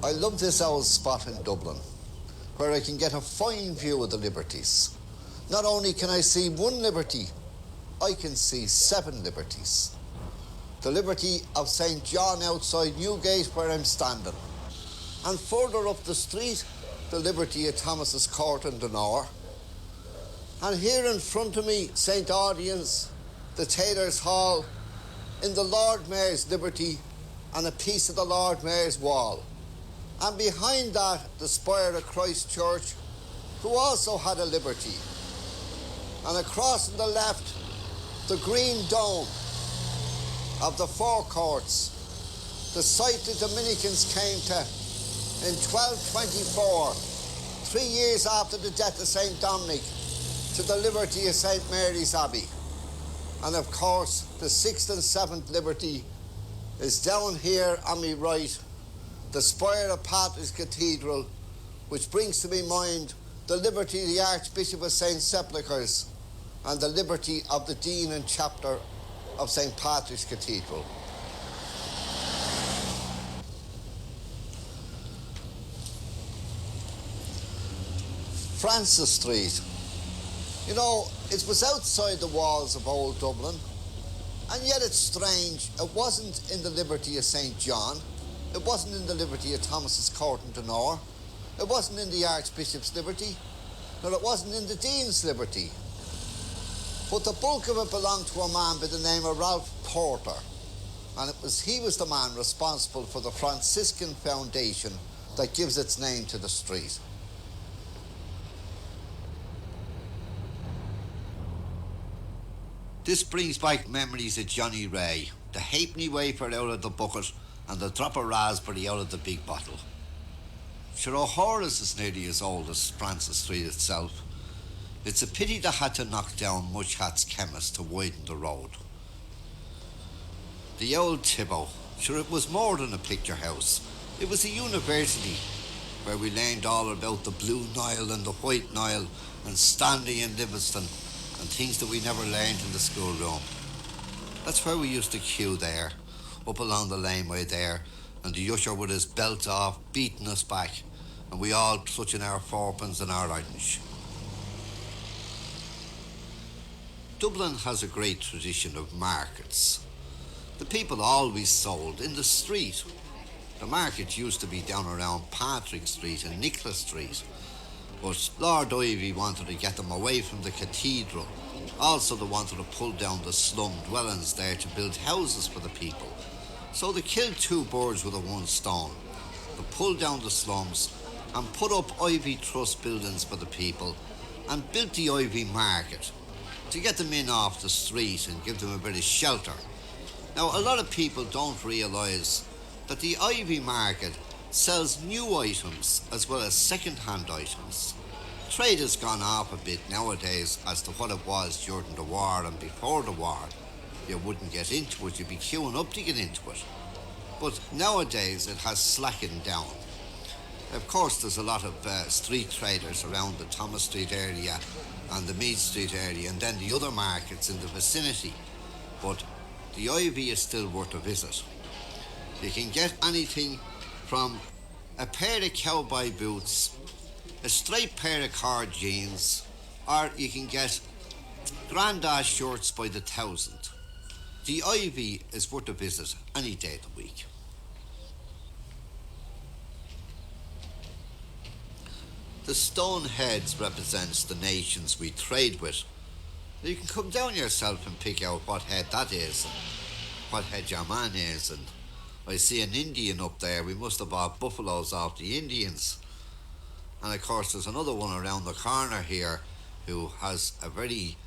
I love this old spot in Dublin, where I can get a fine view of the Liberties. Not only can I see one Liberty, I can see 7 Liberties. The Liberty of St. John outside Newgate, where I'm standing. And further up the street, the Liberty of Thomas's Court in Dunor. And here in front of me, St. Audience, the Tailors' Hall, in the Lord Mayor's Liberty, and a piece of the Lord Mayor's wall. And behind that, the spire of Christ Church, who also had a Liberty. And across on the left, the green dome of the Four Courts, the site the Dominicans came to in 1224, 3 years after the death of St. Dominic, to the Liberty of St. Mary's Abbey. And of course, the 6th and 7th Liberty is down here on my right, the spire of Patrick's Cathedral, which brings to my mind the Liberty of the Archbishop of St. Sepulchre's and the Liberty of the Dean and Chapter of St. Patrick's Cathedral. Francis Street. You know, it was outside the walls of old Dublin, and yet it's strange, it wasn't in the Liberty of St. John, it wasn't in the Liberty of Thomas's Court in Dunor, it wasn't in the Archbishop's Liberty, nor it wasn't in the Dean's Liberty. But the bulk of it belonged to a man by the name of Ralph Porter, and he was the man responsible for the Franciscan foundation that gives its name to the street. This brings back memories of Johnny Ray, the halfpenny wafer out of the bucket and the drop of raspberry out of the big bottle. Sure, O'Hara's is nearly as old as Francis Street itself. It's a pity they had to knock down Mushhat's chemist to widen the road. The old Tivoli, sure, it was more than a picture house. It was a university where we learned all about the Blue Nile and the White Nile and Stanley and Livingston, and things that we never learned in the schoolroom. That's where we used to queue there, up along the laneway there, and the usher with his belt off, beating us back, and we all clutching our fourpence and our orange. Dublin has a great tradition of markets. The people always sold in the street. The market used to be down around Patrick Street and Nicholas Street, but Lord Iveagh wanted to get them away from the Cathedral. Also, they wanted to pull down the slum dwellings there to build houses for the people. So they killed 2 birds with a 1 stone. They pulled down the slums and put up Iveagh Trust buildings for the people and built the Iveagh Market to get them in off the street and give them a bit of shelter. Now, a lot of people don't realise that the Iveagh Market sells new items as well as second-hand items. Trade has gone off a bit nowadays as to what it was during the war and before the war. You wouldn't get into it, you'd be queuing up to get into it. But nowadays it has slackened down. Of course, there's a lot of street traders around the Thomas Street area and the Mead Street area and then the other markets in the vicinity. But the Iveagh is still worth a visit. You can get anything from a pair of cowboy boots, a straight pair of cord jeans, or you can get Grandad shirts by the 1,000. The Iveagh is worth a visit any day of the week. The stone heads represents the nations we trade with. You can come down yourself and pick out what head that is and what head your man is. And I see an Indian up there. We must have bought buffaloes off the Indians. And of course there's another one around the corner here who has a very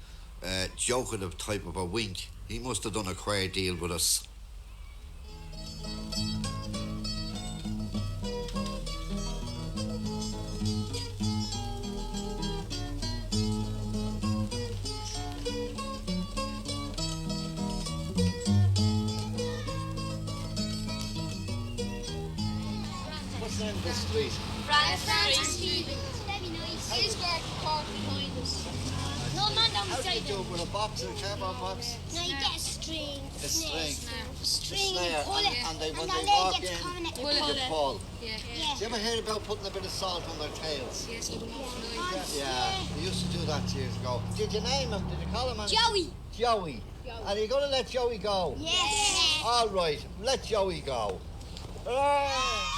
jokative type of a wink. He must have done a queer deal with us. What's the name of this street? Francis Street. Here's where the park behind us. No, man, down How do you beside do him. it with a box, a cardboard box? No, you get a string. A string. String, snare, you pull it, and they, when and they the walk leg gets in, caught in it. you pull. Yeah. Yeah. Do you ever hear about putting a bit of salt on their tails? Yes, it was Yeah, we used to do that years ago. Did you name him? Did you call him anything? Joey. Joey. Are you going to let Joey go? Yes. All right, let Joey go. Hooray!